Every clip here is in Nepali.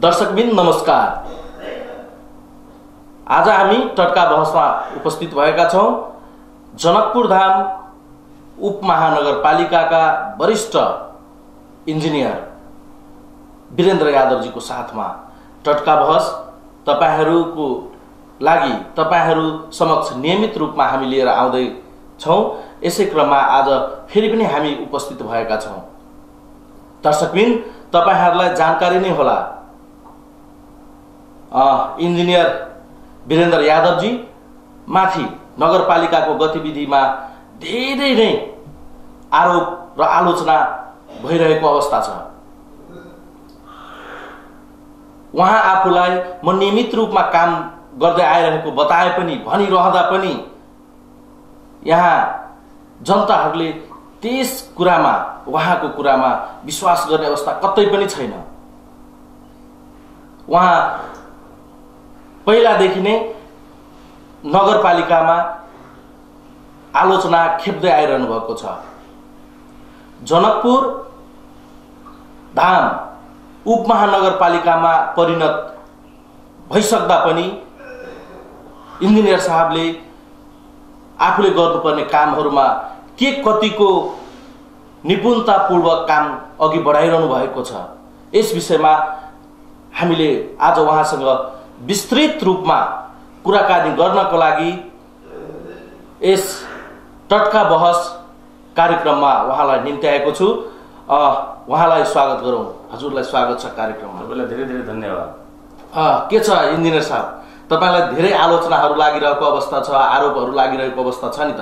दर्शकबिन नमस्कार। आज हामी टटका बहसमा उपस्थित भएका छौं। जनकपुर धाम उपमहानगरपालिकाका वरिष्ठ इन्जिनियर वीरेन्द्र यादवजीको साथमा टटका बहस तपाईहरुको लागि तपाईहरु समक्ष नियमित रूपमा हामी लिएर आउँदै छौं। यसै क्रममा आज फेरि पनि हामी उपस्थित भएका छौं। दर्शकबिन तपाईहरुलाई जानकारी नै होला, इन्जिनियर वीरेन्द्र यादवजी माथि नगरपालिकाको गतिविधिमा धेरै नै आरोप र आलोचना भइरहेको अवस्था छ। उहाँ आफूलाई म नियमित रूपमा काम गर्दै आइरहेको बताए पनि भनिरहँदा पनि यहाँ जनताहरूले त्यस कुरामा उहाँको कुरामा विश्वास गर्ने अवस्था कतै पनि छैन। उहाँ पहिलादेखि नै नगरपालिकामा आलोचना खेप्दै आइरहनु भएको छ। जनकपुर धाम उपमहानगरपालिकामा परिणत भइसक्दा पनि इन्जिनियर साहबले आफूले गर्नुपर्ने कामहरुमा के कतिको निपुणतापूर्वक काम अघि बढाइरहनु भएको छ। यस विषयमा हामीले आज उहाँसँग विस्तृत रूपमा कुराकानी गर्नको लागि यस टटका बहस कार्यक्रममा उहाँलाई निम्त्याएको छु। उहाँलाई स्वागत गरौँ। हजुरलाई स्वागत छ कार्यक्रममा। तपाईलाई धेरै धेरै धन्यवाद। के छ इन्जिनियर साहब, तपाईलाई धेरै आलोचनाहरू लागिरहेको अवस्था छ, आरोपहरू लागिरहेको अवस्था छ नि त।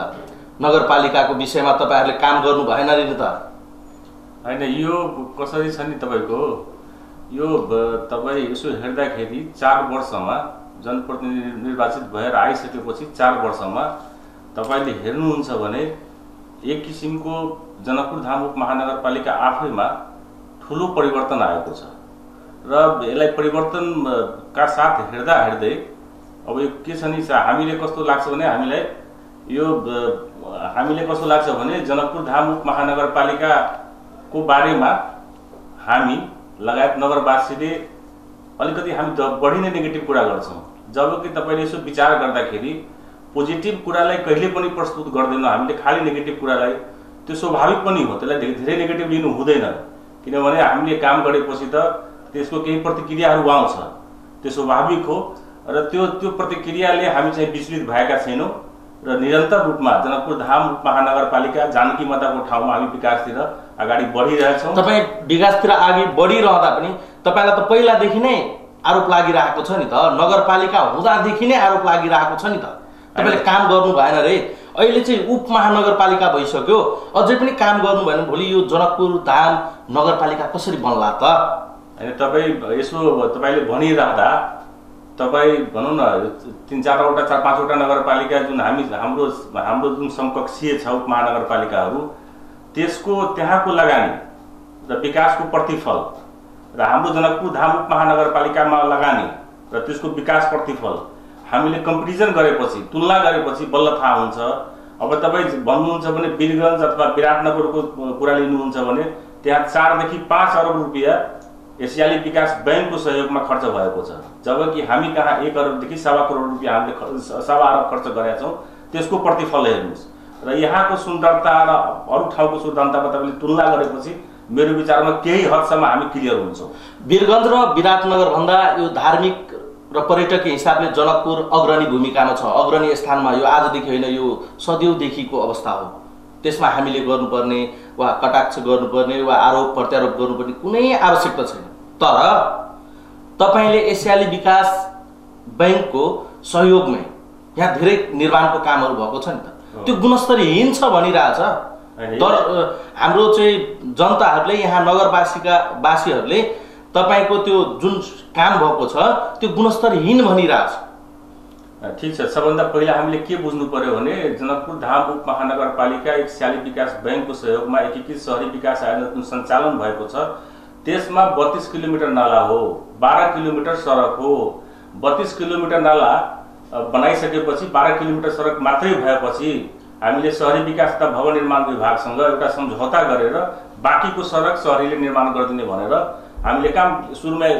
नगरपालिकाको विषयमा तपाईहरुले काम गर्नु भएन नि त? हैन, यो कसरी छ नि तपाईको, यो तपाई यसो हेर्दाखेरि 4 वर्षमा जनप्रतिनिधि निर्वाचित भएर आइसकेपछि 4 वर्षमा तपाईले हेर्नुहुन्छ भने एक किसिमको जनकपुर धाम उपमहानगरपालिका आफैमा ठूलो परिवर्तन आएको छ र यसलाई परिवर्तनका साथ हेर्दा हेर्दै अब यो के छ नि, हामीले कस्तो लाग्छ भने हामीले कस्तो लाग्छ भने जनकपुर धाम उपमहानगरपालिकाको बारेमा हामी लगायत नगरवासीले अलिकति हामी बढी नै नेगेटिभ कुरा गर्छौं। जबकि तपाईले यसो विचार गर्दाखेरि पोजिटिभ कुरालाई कहिले पनि प्रस्तुत गर्दैनौं हामीले, खाली नेगेटिभ कुरालाई। त्यो स्वाभाविक पनि हो, त्यसलाई धेरै नेगेटिभ लिनु हुँदैन, किनभने हामीले काम गरेपछि त त्यसको केही प्रतिक्रियाहरू आउँछ, त्यो स्वाभाविक हो। र त्यो प्रतिक्रियाले हामी चाहिँ विचलित भएका छैनौं र निरन्तर रूपमा जनकपुर धाम उपमहानगरपालिका जानकी माताको ठाउँमा हामी विकासतिर अगाडि बढिरहेछौं। तपाई विकासतिर अगाडि बढिरहँदा पनि तपाईलाई त पहिलादेखि नै आरोप लागिरहेको छ नि त, नगरपालिका हुँदादेखि नै आरोप लागिरहेको छ नि त। तपाईले काम गर्नु भएन रे, अहिले चाहिँ उपमहानगरपालिका भइसक्यो, अझै पनि काम गर्नु भएन, भोलि यो जनकपुर धाम नगरपालिका कसरी बन्ला त? हैन, तपाई यसो तपाईले भनिराख्दा तपाई भनौं न 3-4वटा 4-5वटा नगरपालिका जुन हाम्रो जुन समकक्षीय छ उपमहानगरपालिकाहरू, त्यसको त्यहाँको लगानी र विकासको प्रतिफल र हाम्रो जनकपुर धाम उपमहानगरपालिकामा लगानी र त्यसको विकास प्रतिफल हामीले कम्पेरिजन गरेपछि, तुलना गरेपछि बल्ल थाहा हुन्छ। अब तपाई भन्नुहुन्छ भने वीरगञ्ज अथवा विराटनगरको कुरा लिनुहुन्छ भने त्यहाँ 4 देखि 5 अरब रुपैयाँ एसियाली विकास बैंकको सहयोगमा खर्च भएको छ, जबकि हामी कहाँ 1 अरबदेखि 1.25 करोड रुपैयाँ हामीले 1.25 अरब खर्च गरेका छौं। त्यसको प्रतिफल हेर्नुस् र यहाँको सुन्दरता र अरु ठाउँको सुन्दरतामा तपाईले तुलना गरेपछि मेरो विचारमा केही हदसम्म हामी क्लियर हुन्छौं। वीरगञ्ज र विराटनगर भन्दा यो धार्मिक र पर्यटकीय हिसाबले जनकपुर अग्रणी भूमिकामा छ, अग्रणी स्थानमा। यो आजदेखि होइन, यो सदियौदेखिको अवस्था हो। त्यसमा हामीले गर्नुपर्ने वा कटाक्ष गर्नुपर्ने वा आरोप प्रत्यारोप गर्नुपर्ने कुनै आवश्यकता छैन। तर तपाईले एसियाली विकास बैंकको सहयोगमै यहाँ धेरै निर्माणको कामहरू भएको छ नि त, त्यो गुणस्तरहीन छ भनिरहेछ। तर हाम्रो चाहिँ जनताहरूले, यहाँ नगरवासीहरूले तपाईको त्यो जुन काम भएको छ त्यो गुणस्तरहीन भनिरहेछ। ठीक छ, सबभन्दा पहिला हामीले के बुझ्नु पर्यो भने जनकपुर धाम उपमहानगरपालिका एक एसियाली विकास बैंकको सहयोगमा एकीकृत शहरी विकास आयोजना जुन सञ्चालन भएको छ, त्यसमा 32 किलोमिटर नाला हो, 12 किलोमिटर सडक हो। 32 किलोमिटर नाला बनाइसकेपछि 12 किलोमिटर सडक मात्रै भएपछि हामीले शहरी विकास तथा भवन निर्माण विभागसँग एउटा सम्झौता गरेर बाँकीको सडक शहरीले निर्माण गरिदिने भनेर हामीले काम सुरुमै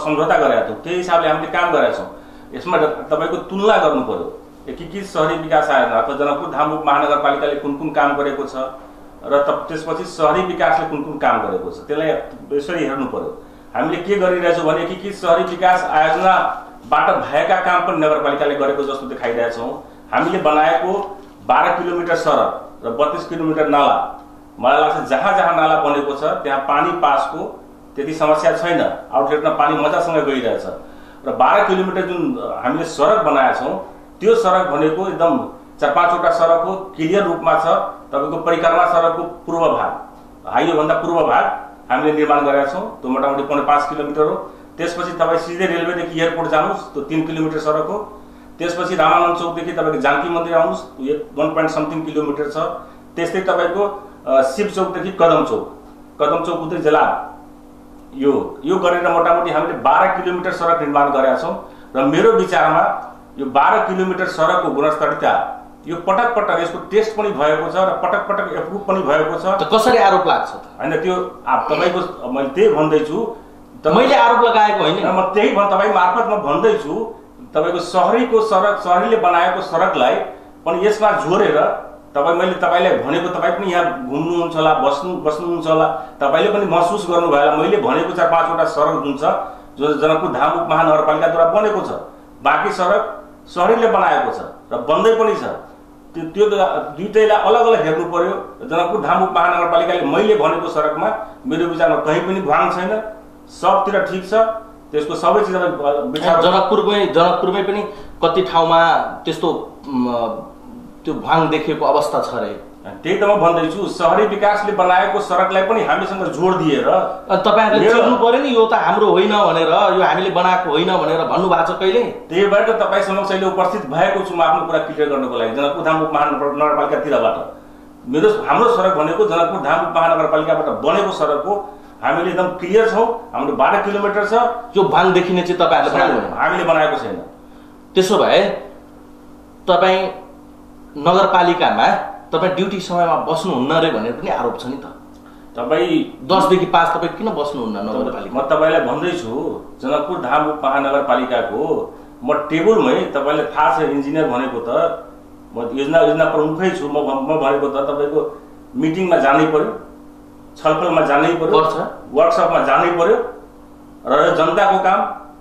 सम्झौता गरेका थियौँ, त्यही हिसाबले हामीले काम गरेका छौँ। यसमा तपाईँको तुलना गर्नु पर्यो, एकीकृत शहरी विकास आयोजना अथवा जनकपुर धामपुर महानगरपालिकाले कुन कुन काम गरेको छ र त्यसपछि शहरी विकासले कुन कुन काम गरेको छ, त्यसलाई यसरी हेर्नु पर्यो। हामीले के गरिरहेछौँ भने एकीकृत शहरी विकास आयोजनाबाट भएका काम पनि नगरपालिकाले गरेको जस्तो देखाइरहेछौँ। हामीले बनाएको 12 किलोमिटर सडक र 32 किलोमिटर नाला, मलाई लाग्छ जहाँ जहाँ नाला बनेको छ त्यहाँ पानी पासको त्यति समस्या छैन, आउटलेटमा पानी मजासँग गइरहेछ। र 12 किलोमिटर जुन हामीले सडक बनाएका छौँ त्यो सडक भनेको एकदम 4-5 वटा सडक हो, क्लियर रूपमा छ। तपाईँको परिक्रमा सडकको पूर्व भाग, हाइवेभन्दा पूर्व भाग हामीले निर्माण गरेका छौँ, त्यो मोटामोटी 5.5 किलोमिटर हो। त्यसपछि तपाईँ सिधै रेलवेदेखि एयरपोर्ट जानुहोस्, त्यो 3 किलोमिटर सडक हो। त्यसपछि रामानन्द चौकदेखि तपाईँको जानकी मन्दिर आउनुहोस्, 1.something किलोमिटर छ। त्यस्तै तपाईँको शिव चौकदेखि कदम चौक उतै जला यो गरेर मोटामोटी हामीले 12 किलोमिटर सडक निर्माण गरेका छौँ। र मेरो विचारमा यो 12 किलोमिटर सडकको गुणस्तरीयता यो पटक पटक यसको टेस्ट पनि भएको छ र पटक पटक एप्रुभ पनि भएको छ। त कसरी आरोप लाग्छ त? हैन, त्यो तपाईको मैले त्यही भन्दैछु, मैले आरोप लगाएको होइन, म त्यही तपाईँ मार्फत म भन्दैछु। तपाईको शहरीको सडक, शहरीले बनाएको सडकलाई पनि यसमा जोडेर मैले तपाईँलाई भनेको, तपाईँ पनि यहाँ घुम्नुहुन्छ होला, बस्नुहुन्छ होला, तपाईँले पनि महसुस गर्नुभयो होला। मैले भनेको 4-5 वटा सडक जुन छ जो जनकपुर धामपुर महानगरपालिकाद्वारा बनेको छ, बाँकी सडक शहरीले बनाएको छ र बन्दै पनि छ। त्यो दुईटैलाई अलग अलग हेर्नु पर्यो। जनकपुर धामपुर महानगरपालिकाले मैले भनेको सडकमा मेरो विचारमा कहीँ पनि भाङ छैन, सबतिर ठिक छ। त्यसको सबै चिज जनकपुरमै पनि कति ठाउँमा त्यस्तो त्यो भाङ देखेको अवस्था छ रे। त्यही त म भन्दैछु, शहरी विकासले बनाएको सडकलाई पनि हामीसँग जोड दिएर तपाईहरुले चिन्नु पर्यो नि, यो त हाम्रो होइन भनेर, यो हामीले बनाएको होइन भनेर भन्नु भएको छ कहिले। त्यही भएर त तपाईँ समक्ष अहिले उपस्थित भएको छु म आफ्नो कुरा क्लियर गर्नको लागि। जनकपुर धामपुर महानगरपालिकातिरबाट हाम्रो सडक भनेको जनकपुर धामपुर महानगरपालिकाबाट बनेको सडक हो। हामीले एकदम क्लियर छौँ, हाम्रो 12 किलोमिटर छ। यो भाङ देखिने चाहिँ हामीले बनाएको छैन। त्यसो भए तपाईँ नगरपालिकामा तपाईँ ड्युटी समयमा बस्नुहुन्न रे भनेर पनि आरोप छ नि त। तपाईँ 10 देखि 5 तपाईँ किन बस्नुहुन्न नगरपालिका? म तपाईँलाई भन्दैछु, जनकपुर धामपुर महानगरपालिकाको म टेबलमै, तपाईँलाई थाहा छ इन्जिनियर भनेको त म योजना प्रमुखै छु। म भनेको त तपाईँको मिटिङमा जानै पर्यो, छलफलमा जानै पर्यो, वर्कसपमा जानै पर्यो र जनताको काम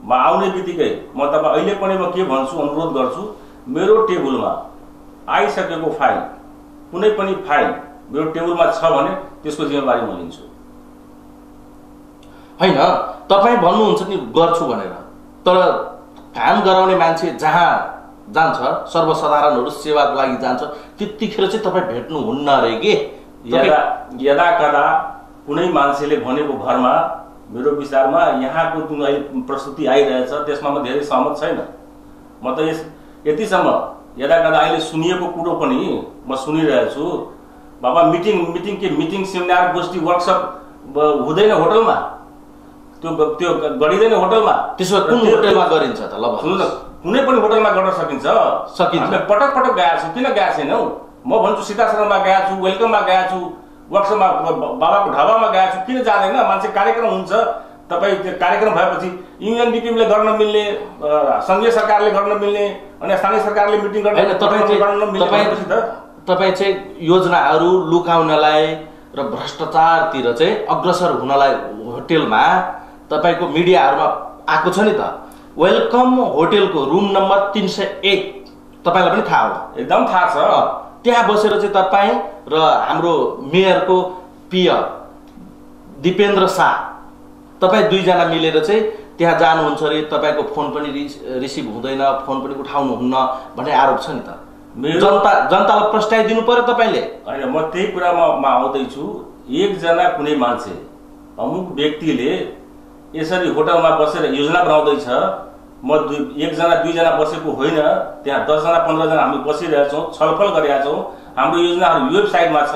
म आउने बित्तिकै म तपाईँ अहिले पनि म के भन्छु, अनुरोध गर्छु, मेरो टेबलमा आइसकेको फाइल, कुनै पनि फाइल मेरो टेबलमा छ भने त्यसको जिम्मेवारी म लिन्छु। हैन, तपाईँ भन्नुहुन्छ नि गर्छु भनेर, तर काम गराउने मान्छे जहाँ जान्छ, सर्वसाधारणहरू सेवाको लागि जान्छ, त्यतिखेर चाहिँ तपाईँ भेट्नुहुन्न रे के? यदा कदा कुनै मान्छेले भनेको भरमा मेरो विचारमा यहाँको जुन अहिले प्रस्तुति आइरहेछ त्यसमा म धेरै सहमत छैन। म त यतिसम्म यदा कदा अहिले सुनिएको कुरो पनि म सुनिरहेछु। बाबा मिटिङ सेमिनार गोष्ठी वर्कसप हुँदैन होटलमा, त्यो गरिँदैन होटलमा। त्यसो कुन होटलमा गरिन्छ त? ल सुन्नु न, कुनै पनि होटलमा गर्न सकिन्छ। हामीले पटक पटक गएको छु, किन गएको छैनौ? म भन्छु सीतासदनमा गएको छु, वेलकममा गएको छु, वर्कसपमा बाबाको ढाबामा गएको छु, किन जाँदैन? मान्छे कार्यक्रम हुन्छ, तपाईँ त्यो कार्यक्रम भएपछि युएनडिपीले गर्न मिल्ने, सङ्घीय सरकारले गर्न मिल्ने, अनि स्थानीय सरकारले मिटिङ गर्न तपाईँ चाहिँ योजनाहरू लुकाउनलाई र भ्रष्टाचारतिर चाहिँ अग्रसर हुनलाई होटेलमा तपाईँको मिडियाहरूमा आएको छ नि त। वेलकम होटेलको रुम नम्बर 301 तपाईँलाई पनि थाहा होला, एकदम थाहा छ। त्यहाँ बसेर चाहिँ तपाईँ र हाम्रो मेयरको पिय दिपेन्द्र शाह, तपाईँ दुईजना मिलेर चाहिँ त्यहाँ जानुहुन्छ अरे। तपाईँको फोन पनि रिसिभ हुँदैन, फोन पनि उठाउनुहुन्न भन्ने आरोप छ नि त। जनतालाई प्रस्ताइदिनु पर्यो तपाईँले। होइन, म त्यही कुरामा आउँदैछु। एकजना कुनै मान्छे, अमुक व्यक्तिले यसरी होटलमा बसेर योजना बनाउँदैछ, म एकजना दुईजना बसेको होइन, त्यहाँ 10जना 15जना हामी बसिरहेछौँ, छलफल गरिरहेका छौँ। हाम्रो योजनाहरू वेबसाइटमा छ,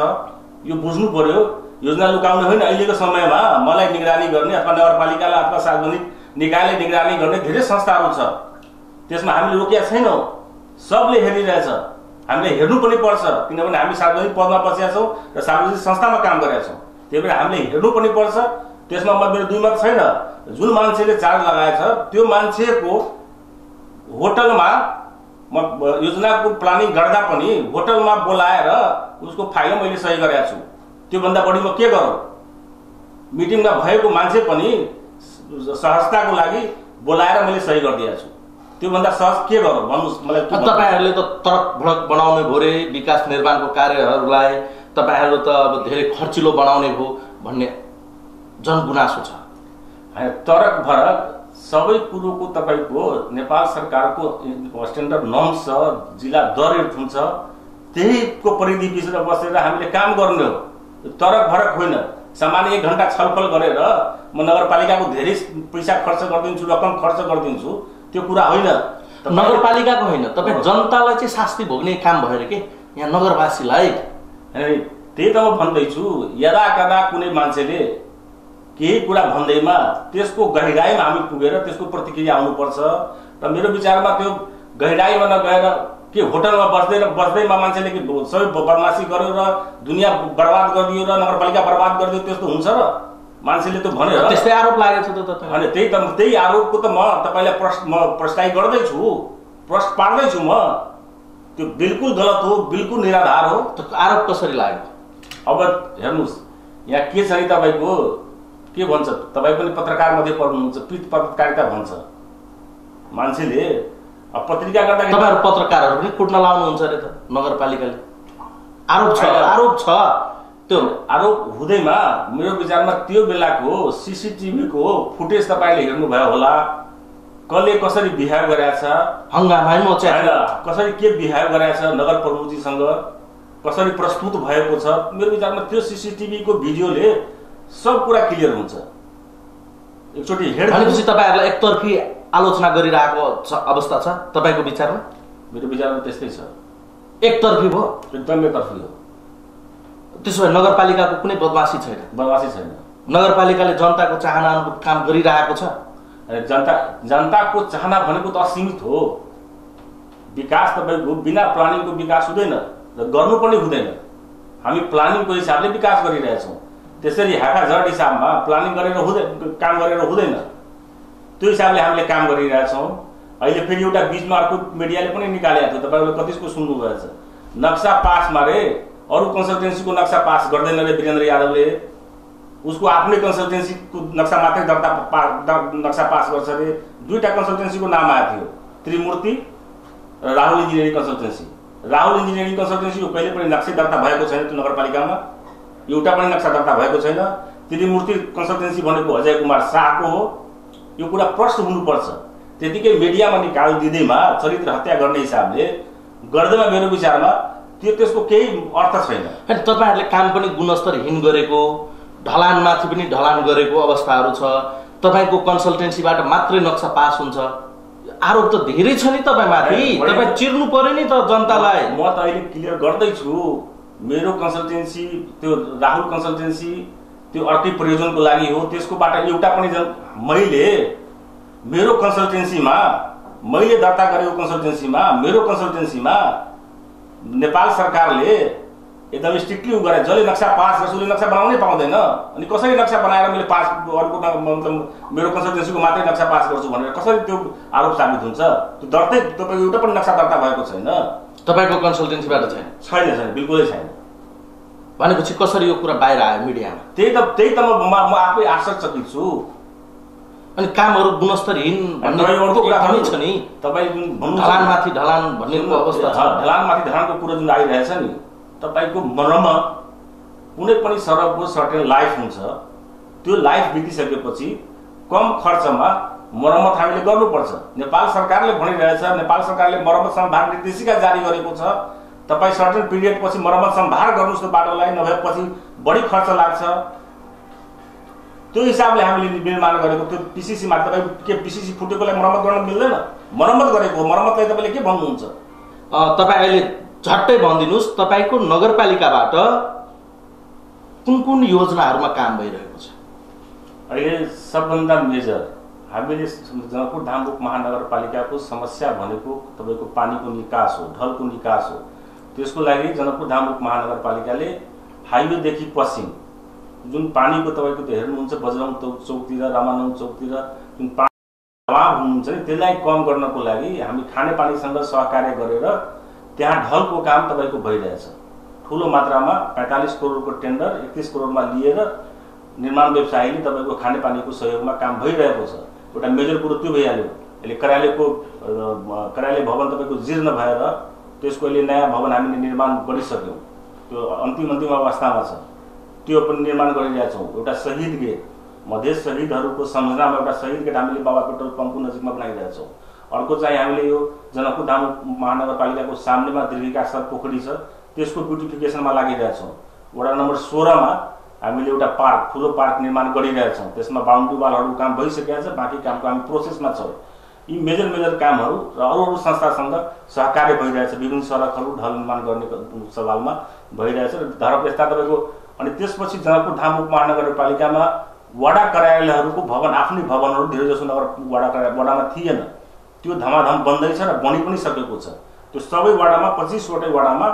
यो बुझ्नु पर्यो। योजना लुकाउने होइन। अहिलेको समयमा मलाई निगरानी गर्ने अथवा नगरपालिकालाई अथवा सार्वजनिक निकायले निगरानी गर्ने धेरै संस्थाहरू छ, त्यसमा हामीले रोकेका छैनौँ। सबले हेरिरहेछ, हामीले हेर्नु पनि पर्छ, किनभने हामी सार्वजनिक पदमा बसेका छौँ र सार्वजनिक संस्थामा काम गरेका छौँ। त्यही भएर हामीले हेर्नु पनि पर्छ, त्यसमा मेरो दुई मत छैन। जुन मान्छेले चार्ज लगाएछ त्यो मान्छेको होटलमा योजनाको प्लानिङ गर्दा पनि होटलमा बोलाएर उसको फाइल मैले सही गरेको छु। त्योभन्दा बढी म के गरौँ? मिटिङमा भएको मान्छे पनि सहजताको लागि बोलाएर मैले सही गरिदिएको छु। त्योभन्दा सहज के गरौँ भन्नुहोस् मलाई। तपाईँहरूले त तडक भडक बनाउने भो रे विकास निर्माणको कार्यहरूलाई, तपाईँहरू त अब धेरै खर्चिलो बनाउने भो भन्ने जनगुनासो छ। तडक भडक सबै कुरोको तपाईँको नेपाल सरकारको स्ट्यान्डर्ड नर्म्स छ, जिल्ला दर रेट हुन्छ, त्यहीको परिधि भित्र बसेर हामीले काम गर्ने हो। तडक भडक होइन। सामान्य 1 घण्टा छलफल गरेर म नगरपालिकाको धेरै पैसा खर्च गरिदिन्छु, रकम खर्च गरिदिन्छु, त्यो कुरा होइन। नगरपालिकाको होइन, तपाईँ जनतालाई चाहिँ शास्ति भोग्ने काम भएर के यहाँ नगरवासीलाई। त्यही त म भन्दैछु, यदा कदा कुनै मान्छेले केही कुरा भन्दैमा त्यसको गहिराईमा हामी पुगेर त्यसको प्रतिक्रिया आउनुपर्छ। र मेरो विचारमा त्यो गहिराईमा नगएर के होटलमा बस्दैमा मान्छेले कि सबै बदमासी गर्यो र दुनियाँ बर्बाद गरिदियो र नगरपालिका बर्बाद गरिदियो, त्यस्तो हुन्छ र? मान्छेले त भने त्यस्तै आरोप लागेको छ त। अनि त्यही आरोपको त म तपाईँलाई प्रस्ताव गर्दैछु, प्रश्न पार्दैछु म। त्यो बिल्कुल गलत हो, बिल्कुल निराधार हो। आरोप कसरी लाग्यो? अब हेर्नुहोस्, यहाँ के छ नि, तपाईँको के भन्छ, तपाईँ पनि पत्रकार मध्ये पढ्नुहुन्छ, पीठ पत्रकारिता भन्छ मान्छेले। अब पत्रिका गर्दाखेरि तपाईँहरू पत्रकारहरू पनि कुट्न लाउनुहुन्छ अरे त नगरपालिकाले। आरोप छ। त्यो आरोप हुँदैमा मेरो विचारमा त्यो बेलाको सीसीटीभीको फुटेज तपाईँले हेर्नुभयो होला। कसले कसरी बिहेभ गरेछ, हंगामा कसरी के बिहेभ गरेछ नगर प्रमुखजीसँग, कसरी प्रस्तुत भएको छ। मेरो विचारमा त्यो सीसीटीभीको भिडियोले सब कुरा क्लियर हुन्छ। एकचोटि हेर्नुहोस्, तपाईँहरूलाई एकतर्फी आलोचना गरिरहेको अवस्था छ तपाईँको विचारमा? मेरो विचारमा त्यस्तै छ। एकतर्फी भयो, एकदम एकतर्फी हो। त्यसो भए नगरपालिकाको कुनै बदमासी छैन? बदमासी छैन। नगरपालिकाले जनताको चाहना अनुरूप काम गरिरहेको छ। जनताको चाहना भनेको त असीमित हो। विकास तपाईँको बिना प्लानिङको विकास हुँदैन र गर्नु पनि हुँदैन। हामी प्लानिङको हिसाबले विकास गरिरहेछौँ। त्यसरी हाकाझड हिसाबमा प्लानिङ गरेर काम गरेर हुँदैन। त्यो हिसाबले हामीले काम गरिरहेछौँ। अहिले फेरि एउटा बिचमा अर्को मिडियाले पनि निकालेको थियो, तपाईँहरूले कतिको सुन्नुभएछ, नक्सा पासमा रे अरू कन्सल्टेन्सीको नक्सा पास गर्दैन रे वीरेन्द्र यादवले। उसको आफ्नै कन्सल्टेन्सीको नक्सा मात्रै नक्सा पास गर्छ रे। 2टा कन्सल्टेन्सीको नाम आएको थियो, त्रिमूर्ति र Rahul engineering consultancy. Rahul engineering कन्सल्टेन्सीको कहिले पनि नक्सा दर्ता भएको छैन त्यो नगरपालिकामा, एउटा पनि नक्सा दर्ता भएको छैन। त्रिमूर्ति कन्सल्टेन्सी भनेको अजय कुमार शाहको हो। यो कुरा प्रश्न हुनुपर्छ। त्यतिकै मिडियामा निकालिदिँदैमा चरित्र हत्या गर्ने हिसाबले गर्दैमा मेरो विचारमा त्यसको केही अर्थ छैन। तपाईँहरूले काम पनि गुणस्तरहीन गरेको, ढलानमाथि पनि ढलान गरेको अवस्थाहरू छ। तपाईँको कन्सल्टेन्सीबाट मात्रै नक्सा पास हुन्छ। आरोप त धेरै छ नि तपाईँमाथि। तपाईँ चिर्नु पर्यो नि त जनतालाई। म त अहिले क्लियर गर्दैछु, मेरो कन्सल्टेन्सी त्यो राहुल कन्सल्टेन्सी त्यो अर्कै प्रयोजनको लागि हो। त्यसकोबाट एउटा पनि मैले मेरो कन्सल्टेन्सीमा, मैले दर्ता गरेको कन्सल्टेन्सीमा, मेरो कन्सल्टेन्सीमा नेपाल सरकारले एकदम स्ट्रिक्टली गरे। जसले नक्सा पास गर्छ उसले नक्सा बनाउनै पाउँदैन। अनि कसरी नक्सा बनाएर मैले पास अर्को मतलब मेरो कन्सल्टेन्सीको मात्रै नक्सा पास गर्छु भनेर कसरी त्यो आरोप साबित हुन्छ? त्यो दर्तै तपाईँको एउटा पनि नक्सा दर्ता भएको छैन। तपाईँको कन्सल्टेन्सीबाट छैन? छैन, बिल्कुलै छैन। भनेपछि कसरी यो कुरा बाहिर आयो मिडियामा? त्यही त म आफै आश्चर्यचकित छु। अनि कामहरू गुणस्तरहीन भन्ने कुरा पनि छ नि। तपाईँ ढलानमाथि ढलान भन्ने अवस्था छ। ढलानमाथि ढलानको कुरा जुन आइरहेछ नि, तपाईँको मर्मत कुनै पनि सडकको सर्टेन लाइफ हुन्छ। त्यो लाइफ बितिसकेपछि कम खर्चमा मर्मत हामीले गर्नुपर्छ। नेपाल सरकारले भनिरहेछ, नेपाल सरकारले मर्मत सम्भार निर्देशिका जारी गरेको छ। तपाईँ सर्टेन पिरियड पछि मर्मत सम्भार गर्नुहोस् त बाटोलाई, नभएपछि बढी खर्च लाग्छ। त्यो हिसाबले हामीले निर्माण गरेको त्यो पिसिसीमा तपाईँ के पिसिसी फुटेकोलाई मर्मत गर्न मिल्दैन? मर्मत गरेको मर्मतलाई तपाईँले के भन्नुहुन्छ? तपाईँ अहिले झट्टै भनिदिनुहोस्, तपाईँको नगरपालिकाबाट कुन कुन योजनाहरूमा काम भइरहेको छ? अहिले सबभन्दा मेजर हामीले जनकपुर धामरुक महानगरपालिकाको समस्या भनेको तपाईँको पानीको निकास हो, ढलको निकास हो। त्यसको लागि जनकपुर धामरुक महानगरपालिकाले हाइवेदेखि पश्चिम जुन पानीको तपाईँको त्यो हेर्नुहुन्छ बजरङ चौकतिर रामानन्द चौकतिर जुन प्रभाव हुनुहुन्छ नि त्यसलाई कम गर्नको लागि हामी खानेपानीसँग सहकार्य गरेर त्यहाँ ढलको काम तपाईँको भइरहेछ। ठुलो मात्रामा 45 करोडको टेन्डर 31 करोडमा लिएर निर्माण व्यवसायीले तपाईँको खानेपानीको सहयोगमा काम भइरहेको छ। एउटा मेजर कुरो त्यो भइहाल्यो। अहिले कार्यालय भवन तपाईँको जीर्ण भएर त्यसको अहिले नयाँ भवन हामीले निर्माण गरिसक्यौँ, त्यो अन्तिम अवस्थामा छ, त्यो पनि निर्माण गरिरहेछौँ। एउटा शहीद गेट मधेस शहीदहरूको सम्झनामा एउटा शहीद गेट हामीले बाबा पेट्रोल पम्पको नजिकमा बनाइरहेछौँ। अर्को चाहिँ हामीले यो जनकपुरधाम महानगरपालिकाको सामनेमा दीर्घिका पोखरी छ, त्यसको ब्युटिफिकेसनमा लागिरहेछौँ। वडा नम्बर 16 मा हामीले एउटा पार्क ठुलो पार्क निर्माण गरिरहेछौँ, त्यसमा बाउन्ड्री वालहरू काम भइसकेको छ, बाँकी कामको हामी प्रोसेसमा छौँ। यी मेजर कामहरू र अरू संस्थासँग सहकार्य भइरहेछ। विभिन्न सडकहरू ढल निर्माण गर्ने सवालमा भइरहेछ र धरप यस्ता तपाईँको। अनि त्यसपछि जनकपुरधाम उपमहानगरपालिकामा वडा कार्यालयहरूको भवन आफ्नै भवनहरू धेरै जसो वडामा थिएन, त्यो धमाधम बन्दैछ र बनि पनि सकेको छ। त्यो सबै वडामा 25 वटै वडामा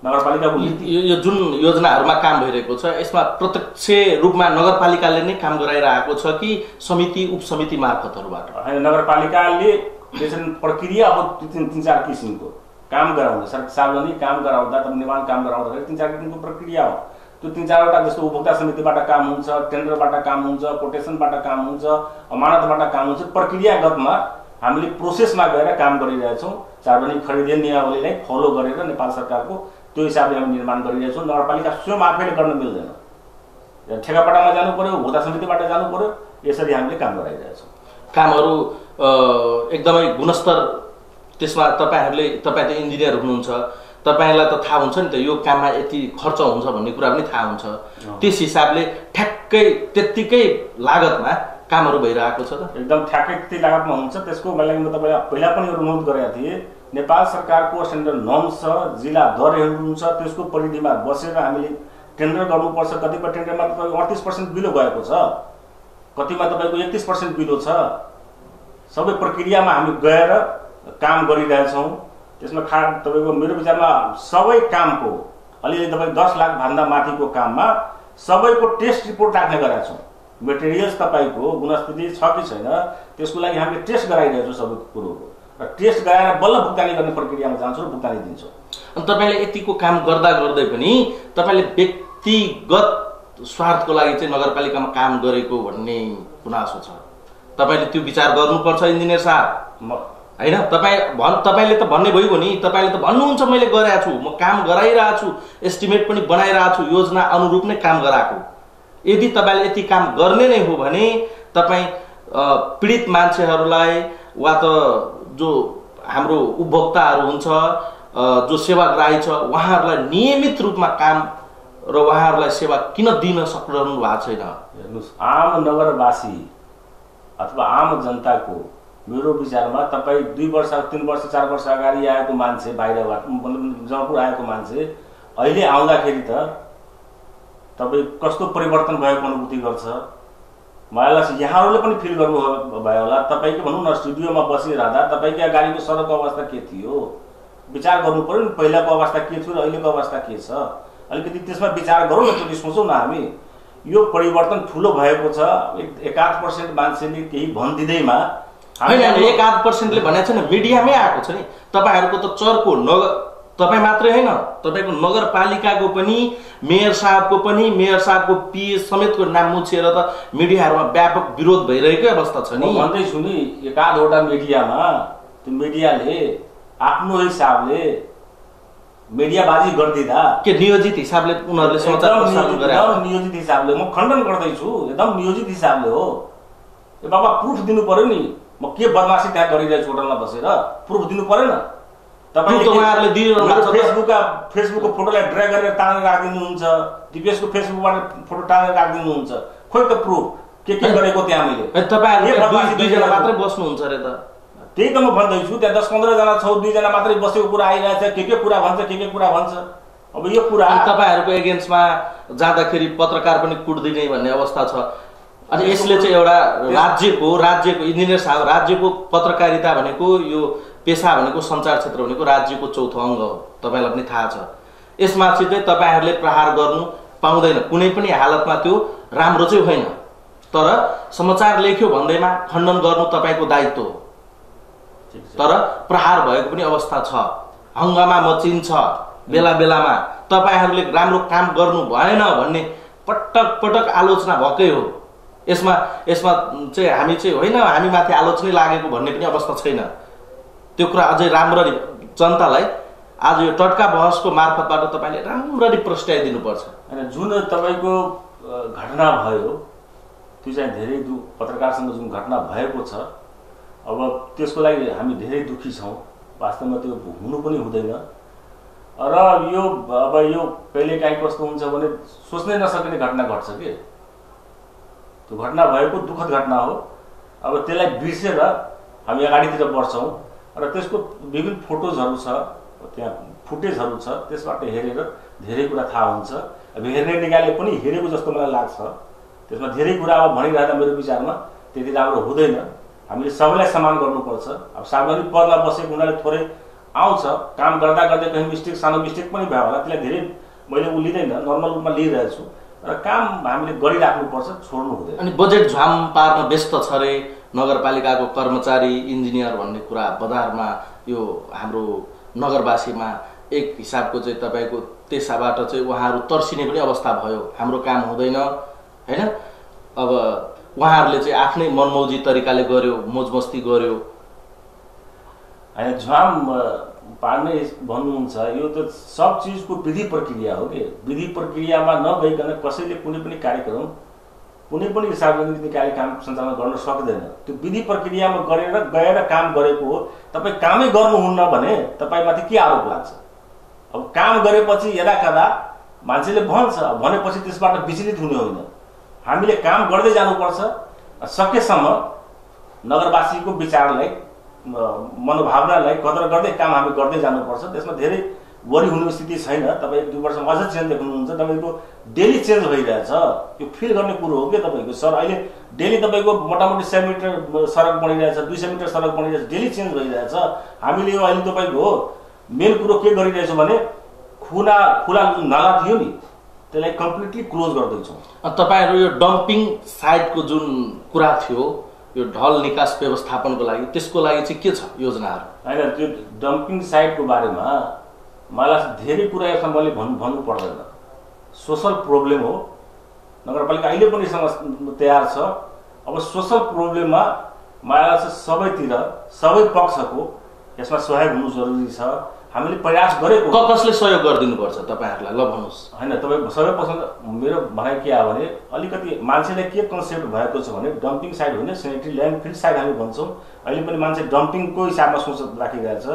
नगरपालिकाको यो जुन योजनाहरूमा काम भइरहेको छ यसमा प्रत्यक्ष रूपमा नगरपालिकाले नै काम गराइरहेको छ कि समिति उपसमिति मार्फतहरूबाट? नगरपालिकाले प्रक्रिया अब 3-4 किसिमको काम गराउने सार्वजनिक काम गराउँदा त निर्माण काम गराउँदाखेरि 3-4 किसिमको प्रक्रिया हो। त्यो 3-4 वटा जस्तो उपभोक्ता समितिबाट काम हुन्छ, टेन्डरबाट काम हुन्छ, कोटेसनबाट काम हुन्छ, अमानतबाट काम हुन्छ। प्रक्रियागतमा हामीले प्रोसेसमा गएर काम गरिरहेछौँ। सार्वजनिक खरिद नियमावलीलाई फलो गरेर नेपाल सरकारको त्यो हिसाबले हामी निर्माण गरिरहेछौँ। नगरपालिका स्वयं आफैले गर्न मिल्दैन, ठेकापट्टामा जानु पर्यो, उपभोक्ता समितिबाट जानु पर्यो। यसरी हामीले काम गराइरहेछौँ। कामहरू एकदमै गुणस्तर, त्यसमा तपाईँ त इन्जिनियर हुनुहुन्छ, तपाईलाई त थाहा हुन्छ नि त यो काममा यति खर्च हुन्छ भन्ने कुरा पनि थाहा हुन्छ। त्यस हिसाबले ठ्याक्कै त्यत्तिकै लागतमा कामहरू भइरहेको छ त? एकदम ठ्याक्कै त्यति लागतमा हुन्छ। त्यसको मैले म तपाईँलाई पहिला पनि अनुरोध गरेका थिएँ, नेपाल सरकारको स्ट्यान्डर्ड नर्म्स छ, जिल्ला दरहरू हुन्छ, त्यसको परिधिमा बसेर हामीले टेन्डर गर्नुपर्छ। कतिपय टेन्डरमा तपाईँको 38% बिलो गएको छ, कतिमा तपाईँको 31% बिलो छ। सबै प्रक्रियामा हामी गएर काम गरिरहेछौँ। त्यसमा तपाईँको मेरो विचारमा सबै कामको अलिअलि तपाईँ 10 लाख भन्दा माथिको काममा सबैको टेस्ट रिपोर्ट राख्ने गरेका छौँ। मेटेरियल्स तपाईँको गुणस्थिति छ कि छैन त्यसको लागि हामीले टेस्ट गराइरहेछौँ सबै कुरोको, र टेस्ट गराएर बल्ल भुक्तानी गर्ने प्रक्रियामा जान्छौँ र भुक्तानी दिन्छौँ। अनि तपाईँले यतिको काम गर्दा गर्दै पनि तपाईँले व्यक्तिगत स्वार्थको लागि चाहिँ नगरपालिकामा काम गरेको भन्ने गुनासो छ। तपाईँले त्यो विचार गर्नुपर्छ इन्जिनियर साहब, होइन? तपाईँले त भन्ने भइगयो नि, तपाईँले त भन्नुहुन्छ मैले गरेको छु, म काम गराइरहेको छु, एस्टिमेट पनि बनाइरहेको छु, योजना अनुरूप नै काम गराएको। यदि तपाईँले यति काम गर्ने नै हो भने तपाईँ पीडित मान्छेहरूलाई वा त जो हाम्रो उपभोक्ताहरू हुन्छ, जो सेवाग्राही छ, उहाँहरूलाई नियमित रूपमा काम र उहाँहरूलाई सेवा किन दिन सक्नु भएको छैन? हेर्नुहोस्, आम नगरवासी अथवा आम जनताको मेरो विचारमा तपाईँ 2 वर्ष 3 वर्ष 4 वर्ष अगाडि आएको मान्छे, बाहिरबाट जनकपुर आएको मान्छे अहिले आउँदाखेरि त तपाईँ कस्तो परिवर्तन भएको अनुभूति गर्छ? मलाई लाग्छ यहाँहरूले पनि फिल गर्नुभयो होला। तपाईँको भनौँ न स्टुडियोमा बसिरहँदा तपाईँको अगाडिको सडकको अवस्था के थियो विचार गर्नु पर्यो नि। पहिलाको अवस्था के थियो र अहिलेको अवस्था के छ, अलिकति त्यसमा विचार गरौँ न, त्यो सोचौँ न हामी। यो परिवर्तन ठुलो भएको छ। 1-8% मान्छेले केही भनिदिँदैमा होइन, 1-8%ले भनेको छैन, मिडियामै आएको छ नि। तपाईँहरूको त चर्को तपाईँ मात्रै होइन, तपाईँको नगरपालिकाको पनि, मेयर साहबको पिए समेतको नाम मुछेर त मिडियाहरूमा व्यापक विरोध भइरहेकै अवस्था छ नि। भन्दैछु नि, 1-8वटा मिडियामा त्यो मिडियाले आफ्नो हिसाबले मिडियाबाजी गरिदिँदा के नियोजित हिसाबले उनीहरूले समाचार प्रसारण गरे? नियोजित हिसाबले म खण्डन गर्दैछु, एकदम नियोजित हिसाबले हो। ए बाबा प्रुफ दिनु पर्यो नि, म के बदमासी त्यहाँ गरिरहेछु होटलमा बसेर, प्रुफ दिनु परेन? तपाईहरुले फेसबुकको फोटोलाई ड्र्याग गरेर तानेर राखिदिनुहुन्छ, दिपेशको फेसबुकबाट फोटो तानेर राखिदिनुहुन्छ। खोइ त प्रुफ के गरेको त्यहाँ मैले? तपाईहरु 2 जना मात्रै बस्नुहुन्छ रे त? त्यही त म भन्दैछु, त्यहाँ 10-15 जना छौ, 2 जना मात्रै बसेको कुरा आइरहेछ, के कुरा भन्छ। अब यो कुरा तपाईहरुको एगेन्स्टमा जाँदाखेरि पत्रकार पनि कुट्दिने भन्ने अवस्था छ। अनि यसले चाहिँ एउटा राज्यको इन्जिनियर साहब, राज्यको पत्रकारिता भनेको, यो पेशा भनेको, सञ्चार क्षेत्र भनेको राज्यको चौथो अङ्ग हो, तपाईलाई पनि थाहा छ। यसमा चाहिँ तपाईहरुले प्रहार गर्नु, पाउँदैन, कुनै पनि हालतमा त्यो राम्रो चाहिँ होइन। तर समाचार लेख्यो भन्दैमा खण्डन गर्नु तपाईँको दायित्व हो। तर प्रहार भएको पनि अवस्था छ, हङ्गामा मचिन्छ बेला बेलामा। तपाईँहरूले राम्रो काम गर्नु भएन भन्ने पटक पटक आलोचना भएकै हो। यसमा चाहिँ हामी चाहिँ होइन हामी माथि आलोचनै लागेको भन्ने पनि अवस्था छैन। त्यो कुरा अझै राम्ररी जनतालाई आज यो टटका बहसको मार्फतबाट तपाईँले राम्ररी प्रस्ट्याइदिनुपर्छ। होइन, जुन तपाईँको घटना भयो त्यो चाहिँ धेरै पत्रकारसँग जुन घटना भएको छ, अब त्यसको लागि हामी धेरै दुःखी छौँ। वास्तवमा त्यो हुनु पनि हुँदैन। र यो अब यो कहिलेकाहीँ कस्तो हुन्छ भने सोच्नै नसकिने घटना घट्छ कि त्यो घटना भएको दुःखद घटना हो। अब त्यसलाई बिर्सेर हामी अगाडितिर बढ्छौँ र त्यसको विभिन्न फोटोजहरू छ, त्यहाँ फुटेजहरू छ, त्यसबाट हेरेर धेरै कुरा थाहा हुन्छ। अब हेर्ने निकाले पनि हेरेको जस्तो मलाई लाग्छ। त्यसमा धेरै कुरा अब भनिरहँदा मेरो विचारमा त्यति राम्रो हुँदैन। हामीले सबैलाई सम्मान गर्नुपर्छ। अब सार्वजनिक पदमा बसेको हुनाले थोरै आउँछ, काम गर्दा गर्दै कहीँ मिस्टेक, सानो मिस्टेक पनि भयो होला, त्यसलाई धेरै मैले लिँदैन, नर्मल रूपमा लिइरहेको छु। र काम हामीले गरिराख्नुपर्छ, छोड्नु हुँदैन। अनि बजेट झ्वाम पार्न व्यस्त छ रे नगरपालिकाको कर्मचारी, इन्जिनियर भन्ने कुरा बजारमा यो हाम्रो नगरवासीमा एक हिसाबको चाहिँ तपाईँको त्यसबाट चाहिँ उहाँहरू तर्सिने पनि अवस्था भयो। हाम्रो काम हुँदैन होइन। अब उहाँहरूले चाहिँ आफ्नै मनमौजी तरिकाले गर्यो, मोजमस्ती गर्यो। होइन, झ्वाम पार्ने भन्नुहुन्छ, यो त सब चिजको विधि प्रक्रिया हो कि। विधि प्रक्रियामा नगइकन कसैले कुनै पनि कार्यक्रम, कुनै पनि सार्वजनिक निकायले काम सञ्चालन गर्न सक्दैन। त्यो विधि प्रक्रियामा गएर काम गरेको हो। तपाईँ कामै गर्नुहुन्न भने तपाईँमाथि के आरोप लाग्छ? अब काम गरेपछि यदाकदा मान्छेले भन्छ, भनेपछि त्यसबाट विचलित हुने होइन। हामीले काम गर्दै जानुपर्छ। सकेसम्म नगरवासीको विचारलाई, मनोभावनालाई कदर गर्दै काम हामी गर्दै जानुपर्छ। त्यसमा धेरै वरि हुने स्थिति छैन। तपाईँ 1-2 वर्षमा अझ चेन्ज देख्नुहुन्छ। तपाईँको डेली चेन्ज भइरहेछ, यो फिल गर्ने कुरो हो कि तपाईँको। सर अहिले डेली तपाईँको मोटामोटी 100 मिटर सडक बनिरहेछ, 200 मिटर सडक बनिरहेछ, डेली चेन्ज भइरहेछ। हामीले यो अहिले तपाईँको मेन कुरो के गरिरहेछौँ भने खुला जुन नाला थियो नि त्यसलाई कम्प्लिटली क्लोज गर्दैछौँ। तपाईँहरू यो डम्पिङ साइटको जुन कुरा थियो, यो ढल निकास व्यवस्थापनको लागि, त्यसको लागि चाहिँ के छ योजनाहरू? होइन, त्यो डम्पिङ साइटको बारेमा मलाई धेरै कुरा यसमा मैले भन्नु पर्दैन। सोसल प्रब्लम हो। नगरपालिका अहिले पनि तयार छ। अब सोसल प्रब्लममा मलाई सबैतिर, सबै पक्षको यसमा सहयोग हुनु जरुरी छ। हामीले प्रयास गरेको। कसले सहयोग गरिदिनुपर्छ तपाईँहरूलाई? ल भन्नुहोस्। होइन, तपाईँ सबै पक्ष, मेरो भनाइ के आयो भने अलिकति मान्छेलाई के कन्सेप्ट भएको छ भने डम्पिङ साइट होइन, सेनिटरी ल्यान्डफिल साइट हामी भन्छौँ। अहिले पनि मान्छे डम्पिङको हिसाबमा सोच राखिरहेछ।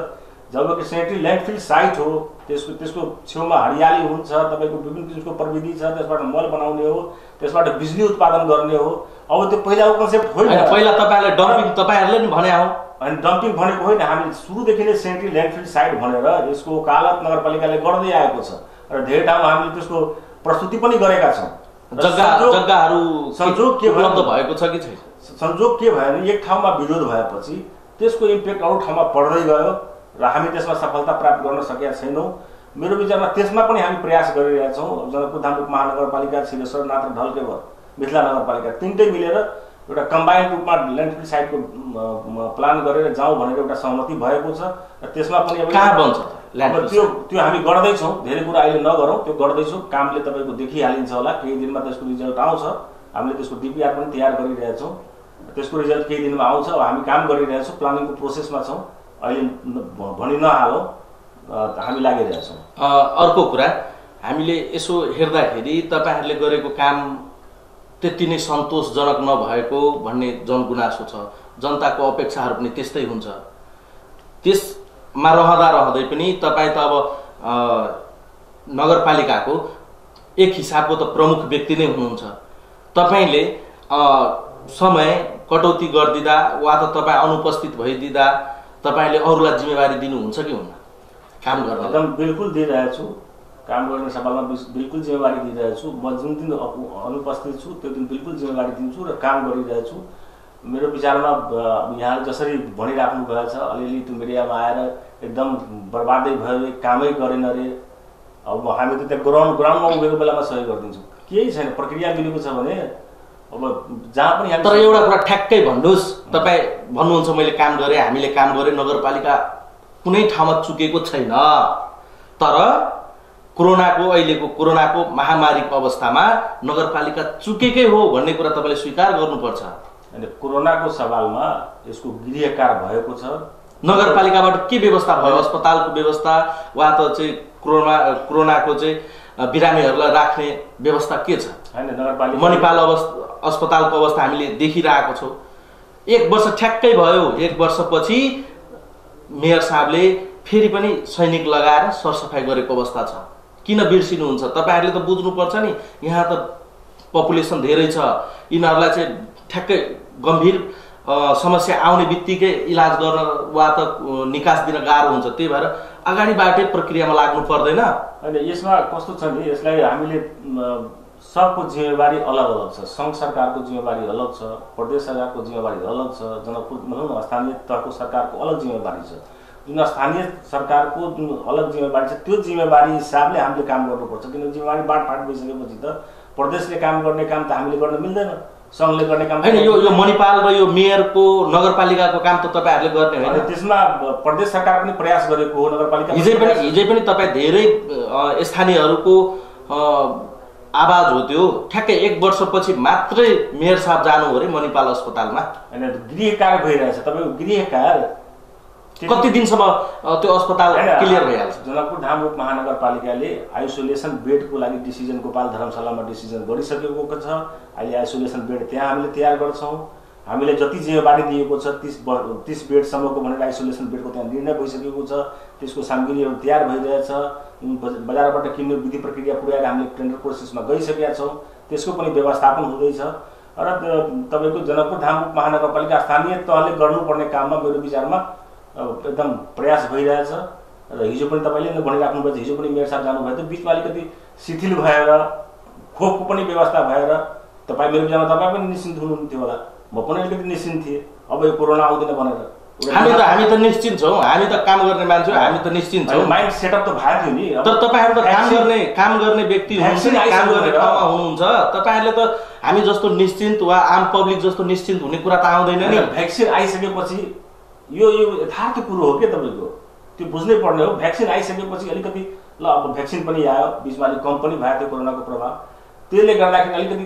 जबकि सेनिटरी ल्यान्डफिल साइट हो, त्यसको छेउमा हरियाली हुन्छ, तपाईँको विभिन्न किसिमको प्रविधि छ, त्यसबाट मल बनाउने हो, त्यसबाट बिजुली उत्पादन गर्ने हो। अब त्यो पहिलाको कन्सेप्ट होइन। पहिला तपाईँहरूले डम्पिङ तपाईँहरूले नि भने हो। अनि डम्पिङ भनेको होइन, हामीले सुरुदेखि नै सेनिटरी ल्यान्डफिल साइट भनेर यसको वकालत नगरपालिकाले गर्दै आएको छ र धेरै ठाउँमा हामीले त्यसको प्रस्तुति पनि गरेका छौँ। जग्गाहरू संजोग के उपलब्ध भएको छ कि छैन? संजोग के भयो भने एक ठाउँमा विरोध भएपछि त्यसको इम्प्याक्ट अरू ठाउँमा पर्दै गयो र हामी त्यसमा सफलता प्राप्त गर्न सकेका छैनौँ। मेरो विचारमा त्यसमा पनि हामी प्रयास गरिरहेका छौँ। जनकपुरधाम उपमहानगरपालिका, सिद्धेश्वर नाथ र ढल्केवर मिथिला नगरपालिका तीनटै मिलेर एउटा कम्बाइन्ड रूपमा ल्यान्डफिल साइटको प्लान गरेर जाउँ भनेर एउटा सहमति भएको छ र त्यसमा पनि अब कहाँ बन्छ त्यो हामी गर्दैछौँ। धेरै कुरा अहिले नगरौँ, त्यो गर्दैछौँ। कामले तपाईँको देखिहालिन्छ होला, केही दिनमा त्यसको रिजल्ट आउँछ। हामीले त्यसको डिपिआर पनि तयार गरिरहेछौँ। त्यसको रिजल्ट केही दिनमा आउँछ। अब हामी काम गरिरहेछौँ, प्लानिङको प्रोसेसमा छौँ। अहिले भनि नहालौँ, हामी लागिरहेछौँ। अर्को कुरा, हामीले यसो हेर्दाखेरि तपाईँहरूले गरेको काम त्यति नै सन्तोषजनक नभएको भन्ने जनगुनासो छ। जनताको अपेक्षाहरू पनि त्यस्तै हुन्छ। त्यसमा रहँदै पनि तपाईँ त अब नगरपालिकाको एक हिसाबको त प्रमुख व्यक्ति नै हुनुहुन्छ। तपाईँले समय कटौती गरिदिँदा वा त तपाईँ अनुपस्थित भइदिँदा तपाईँले अरूलाई जिम्मेवारी दिनुहुन्छ कि हुन्न काम गर्न? एकदम बिल्कुल दिइरहेको छु। काम गर्ने सफलमा बिल्कुल जिम्मेवारी दिइरहेको छु। म जुन दिन अनुपस्थित छु त्यो दिन बिल्कुल जिम्मेवारी दिन्छु र काम गरिरहेको छु। मेरो विचारमा यहाँ जसरी भनिराख्नु भएको छ, अलिअलि त्यो मिडियामा आएर एकदम बर्बादै भयो, कामै गरेन रे। अब हामी त त्यहाँ ग्राउन्डमा उभिएको बेलामा सहयोग गरिदिन्छौँ, केही छैन। प्रक्रिया मिलेको छ भने अब जहाँ पनि। तर एउटा कुरा ठ्याक्कै भन्नुहोस्, तपाईँ भन्नुहुन्छ मैले काम गरेँ, हामीले काम गरेँ, नगरपालिका कुनै ठाउँमा चुकेको छैन। तर अहिलेको कोरोनाको महामारीको अवस्थामा नगरपालिका चुकेकै हो भन्ने कुरा तपाईँले स्वीकार गर्नुपर्छ। अनि कोरोनाको सवालमा यसको गृहकार भएको छ। नगरपालिकाबाट के व्यवस्था भयो? अस्पतालको व्यवस्था वा त चाहिँ कोरोनाको चाहिँ बिरामीहरूलाई राख्ने व्यवस्था के छ? हैन, नगरपालिका मणिपाल अस्पतालको अवस्था हामीले देखिरहेको छौँ। 1 वर्ष ठ्याक्कै भयो। 1 वर्षपछि मेयर साहबले फेरि पनि सैनिक लगाएर सरसफाइ गरेको अवस्था छ। किन बिर्सिनुहुन्छ? तपाईँहरूले त बुझ्नुपर्छ नि, यहाँ त पपुलेसन धेरै छ, यिनीहरूलाई चाहिँ ठ्याक्कै गम्भीर समस्या आउने बित्तिकै इलाज गर्न वा त निकास दिन गाह्रो हुन्छ। त्यही भएर अगाडिबाटै प्रक्रियामा लाग्नु पर्दैन। होइन, यसमा कस्तो छ नि, यसलाई हामीले सबको जिम्मेवारी अलग अलग छ। सङ्घ सरकारको जिम्मेवारी अलग छ, प्रदेश सरकारको जिम्मेवारी अलग छ, जनकपुर भनौँ न स्थानीय तहको सरकारको अलग जिम्मेवारी छ। जुन स्थानीय सरकारको जुन अलग जिम्मेवारी छ त्यो जिम्मेवारी हिसाबले हामीले काम गर्नुपर्छ। किनभने जिम्मेवारी बाँडफाँड भइसकेपछि त प्रदेशले काम गर्ने काम त हामीले गर्न मिल्दैन, सङ्घले गर्ने काम होइन। यो मणिपाल र यो मेयरको नगरपालिकाको काम त तपाईँहरूले गर्ने होइन। त्यसमा प्रदेश सरकार पनि प्रयास गरेको हो। नगरपालिका हिजै पनि तपाईँ धेरै स्थानीयहरूको आवाज हो त्यो। ठ्याक्कै 1 वर्षपछि मात्रै मेयर साहब जानु हो अरे मणिपाल अस्पतालमा। होइन, गृहकार भइरहेछ। तपाईँको गृहकार कति दिनसम्म त्यो अस्पताल क्लियर भइहाल्छ? जनकपुर धाम उपमहानगरपालिकाले आइसोलेसन बेडको लागि डिसिजन गोपाल धर्मशालामा डिसिजन गरिसकेको छ। अहिले आइसोलेसन बेड त्यहाँ हामीले तयार गर्छौँ। हामीले जति जिम्मेवारी दिएको छ 30 बेडसम्मको भनेर आइसोलेसन बेडको त्यहाँ निर्णय भइसकेको छ। त्यसको सामग्रीहरू तयार भइरहेछ। बजारबाट किन्ने विधि प्रक्रिया पुर्याएर हामीले टेन्डर प्रोसेसमा गइसकेका छौँ। त्यसको पनि व्यवस्थापन हुँदैछ। र तपाईँको जनकपुर धाम उपमहानगरपालिका स्थानीय तहले गर्नुपर्ने काममा मेरो विचारमा एकदम प्रयास भइरहेछ। र हिजो पनि तपाईँले नै भनिराख्नु भएको छ, हिजो पनि मेयर साहब जानुभयो त बिचमा अलिकति शिथिल भएर खोपको पनि व्यवस्था भएर तपाईँ मेरो विचारमा तपाईँ पनि निश्चिन्त हुनुहुन्थ्यो होला, म पनि अलिकति निश्चिन्त थिएँ। अब यो कोरोना आउँदैन भनेर हामी त निश्चिन्त छौँ। हामी त काम गर्ने मान्छे, हामी त निश्चिन्त छौँ। माइन्ड सेटअप त भएको थियो नि। तर तपाईँहरू त काम गर्ने व्यक्ति हुनुहुन्छ, काम गर्ने ठाउँमा हुनुहुन्छ। तपाईँहरूले त हामी जस्तो निश्चिन्त वा आम पब्लिक जस्तो निश्चिन्त हुने कुरा त आउँदैन नि। भ्याक्सिन आइसकेपछि यो यथार्थ कुरो हो क्या, तपाईँको त्यो बुझ्नै पर्ने हो। भ्याक्सिन आइसकेपछि अलिकति ल अब भ्याक्सिन पनि आयो, बिचमा अलिक कम पनि भएको थियो कोरोनाको प्रभाव। त्यसले गर्दाखेरि अलिकति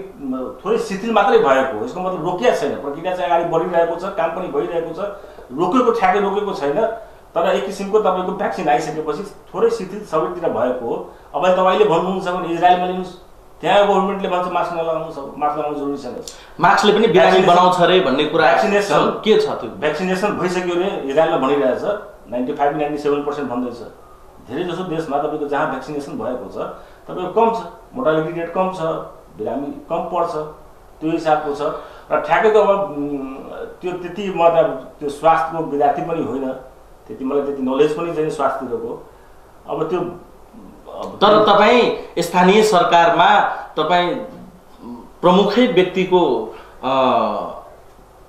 थोरै शिथिल मात्रै भएको हो। यसको मतलब रोकिया छैन, प्रक्रिया चाहिँ अगाडि बढिरहेको छ, काम पनि भइरहेको छ, ठ्याक्कै रोकेको छैन। तर एक किसिमको तपाईँको भ्याक्सिन आइसकेपछि थोरै शिथिल सबैतिर भएको हो। अब तपाईँले भन्नुहुन्छ भने इजरायलमा लिनुहोस्, त्यहाँ गभर्मेन्टले भन्छ मास्क लगाउनु जरुरी छैन, मास्कले पनि बिरामी बनाउँछ अरे भन्ने कुरा। भ्याक्सिनेसन के छ त्यो? भ्याक्सिनेसन भइसक्यो अरे इजरायलमा भनिरहेछ, 95-97% भन्दैछ। धेरै जसो देशमा तपाईँको जहाँ भ्याक्सिनेसन भएको छ तपाईँको कम छ, मोर्टालिटी रेट कम छ, बिरामी कम पर्छ, त्यो हिसाबको छ। र ठ्याक्कैको अब त्यो त्यति म त त्यो स्वास्थ्यको विद्यार्थी पनि होइन, मलाई त्यति नलेज पनि छैन स्वास्थ्यतिरको। अब त्यो तर तपाईँ स्थानीय सरकारमा तपाईँ प्रमुखै व्यक्तिको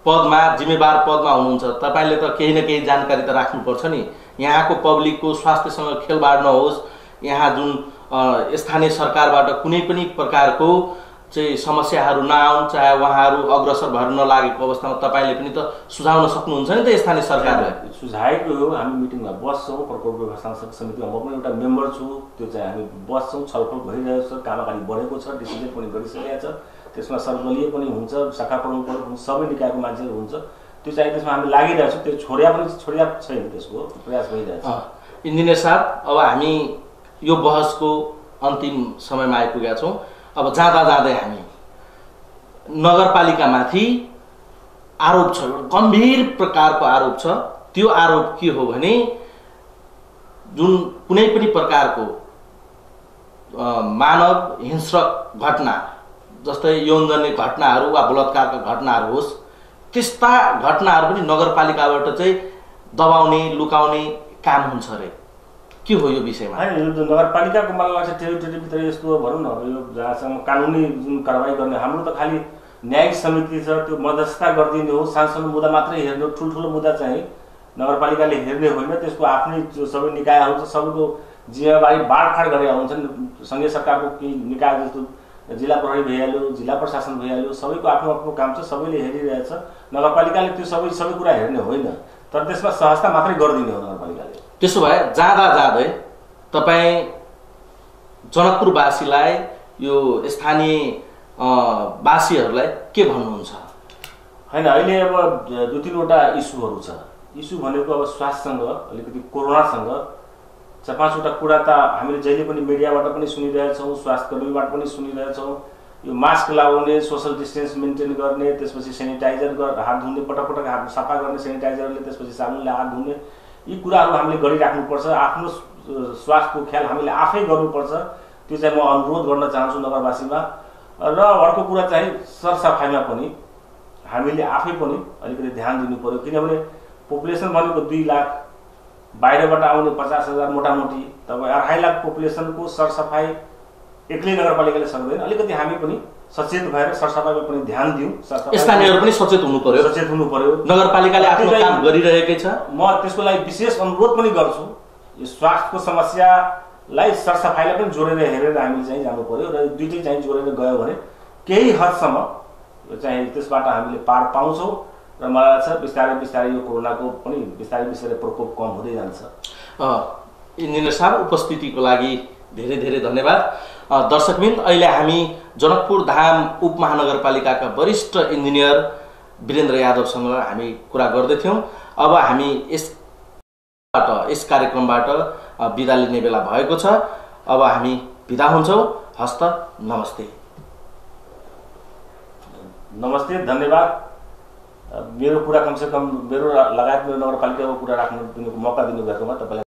पदमा, जिम्मेवार पदमा हुनुहुन्छ। तपाईँले त केही न केही जानकारी त राख्नुपर्छ नि। यहाँको पब्लिकको स्वास्थ्यसँग खेलबाड नहोस्, यहाँ जुन स्थानीय सरकारबाट कुनै पनि प्रकारको चाहिँ समस्याहरू नआउन्, चाहे उहाँहरू अग्रसर भएर नलागेको अवस्थामा तपाईँले पनि त सुझाउन सक्नुहुन्छ नि त स्थानीय सरकारलाई। सुझाएको हो, हामी मिटिङमा बस्छौँ, प्रकोप व्यवस्थापन समितिमा म पनि एउटा मेम्बर छु। त्यो चाहिँ हामी बस्छौँ, छलफल भइरहेको छ, काम अगाडि बढेको छ, डिसिजन पनि गरिसकेको छ। त्यसमा सर्वदलीय पनि हुन्छ, शाखा प्रमुख पनि सबै निकायको मान्छेहरू हुन्छ। त्यो चाहिँ त्यसमा हामी लागिरहेको छौँ। त्यो छोडिया छैन, त्यसको प्रयास भइरहेको छ। इन्जिनियर साहब, अब हामी यो बहसको अन्तिम समयमा आइपुगेका छौँ। अब जाँदै हामी नगरपालिकामाथि आरोप छ, गम्भीर प्रकारको आरोप छ। त्यो आरोप के हो भने जुन कुनै पनि प्रकारको मानव हिंस्रक घटना जस्तै यौनजन्य घटनाहरू वा बलात्कारका घटनाहरू होस्, त्यस्ता घटनाहरू पनि नगरपालिकाबाट चाहिँ दबाउने, लुकाउने काम हुन्छ अरे। के हो यो विषयमा? होइन, यो नगरपालिकाको मलाई लाग्छ टेरिटोरीभित्र यस्तो भनौँ न, यो जहाँसम्म कानुनी जुन कारवाही गर्ने, हाम्रो त खालि न्यायिक समिति छ, त्यो मध्यस्थता गरिदिने हो। सानसानो मुद्दा मात्रै हेर्ने हो, ठुल्ठुलो मुद्दा चाहिँ नगरपालिकाले हेर्ने होइन। त्यसको आफ्नै जो सबै निकायहरू छ सबैको जिम्मेवारी बाँडफाँड गरेका हुन्छन्। सङ्घीय सरकारको केही निकाय जस्तो जिल्ला प्रहरी भइहाल्यो, जिल्ला प्रशासन भइहाल्यो, सबैको आफ्नो आफ्नो काम छ, सबैले हेरिरहेछ। नगरपालिकाले त्यो सबै कुरा हेर्ने होइन, तर त्यसमा सहजता मात्रै गरिदिने हो नगरपालिकाले। त्यसो भए जाँदै तपाईँ जनकपुरवासीलाई यो स्थानीय वासीहरूलाई के भन्नुहुन्छ? होइन, अहिले अब 2-3वटा इस्युहरू छ। इस्यु भनेको अब स्वास्थ्यसँग, अलिकति कोरोनासँग 4-5वटा कुरा त हामीले जहिले पनि मिडियाबाट पनि सुनिरहेछौँ, स्वास्थ्यकर्मीबाट पनि सुनिरहेछौँ। यो मास्क लगाउने, सोसल डिस्टेन्स मेन्टेन गर्ने, त्यसपछि सेनिटाइजर हात धुने, पटक हात सफा गर्ने सेनिटाइजरले, त्यसपछि साबुनले हात धुने, यी कुराहरू हामीले गरिराख्नुपर्छ। आफ्नो स्वास्थ्यको ख्याल हामीले आफै गर्नुपर्छ। त्यो चाहिँ म अनुरोध गर्न चाहन्छु नगरवासीमा। र अर्को कुरा चाहिँ सरसफाइमा पनि हामीले आफै पनि अलिकति ध्यान दिनु पर्यो, किनभने पपुलेसन भनेको 2 लाख, बाहिरबाट आउने 50,000 मोटामोटी, तपाईँ 2.5 लाख पपुलेसनको सरसफाइ एक्लै नगरपालिकाले सक्दैन। अलिकति हामी पनि सचेत भएर सरसफाइमा पनि ध्यान दिउँ। स्थानीयहरू पनि सचेत हुनु पर्यो। नगरपालिकाले आफ्नो काम गरिरहेकै छ। म त्यसको लागि विशेष अनुरोध पनि गर्छु। यो स्वास्थ्यको समस्यालाई सरसफाइलाई पनि जोडेर हेरेर हामीले चाहिँ जानु पर्यो, र दुईटै चाहिँ जोडेर गयो भने केही हदसम्म चाहिँ त्यसबाट हामीले पार पाउँछौँ। र मलाई लाग्छ बिस्तारै यो कोरोनाको पनि बिस्तारै प्रकोप कम हुँदै जान्छ। इन्जिनियर साहब, उपस्थितिको लागि धेरै धन्यवाद। दर्शकवृन्द, अहिले हामी जनकपुर धाम उपमहानगरपालिकाका वरिष्ठ इन्जिनियर वीरेन्द्र यादवसँग हामी कुरा गर्दैथ्यौँ। अब हामी यस कार्यक्रमबाट बिदा लिने बेला भएको छ। अब हामी बिदा हुन्छौँ। हस्त नमस्ते। नमस्ते, धन्यवाद। मेरो कुरा कमसेकम मेरो लगायत मेरो नगरपालिकाको कुरा राख्नु मौका दिनुभएकोमा तपाईँलाई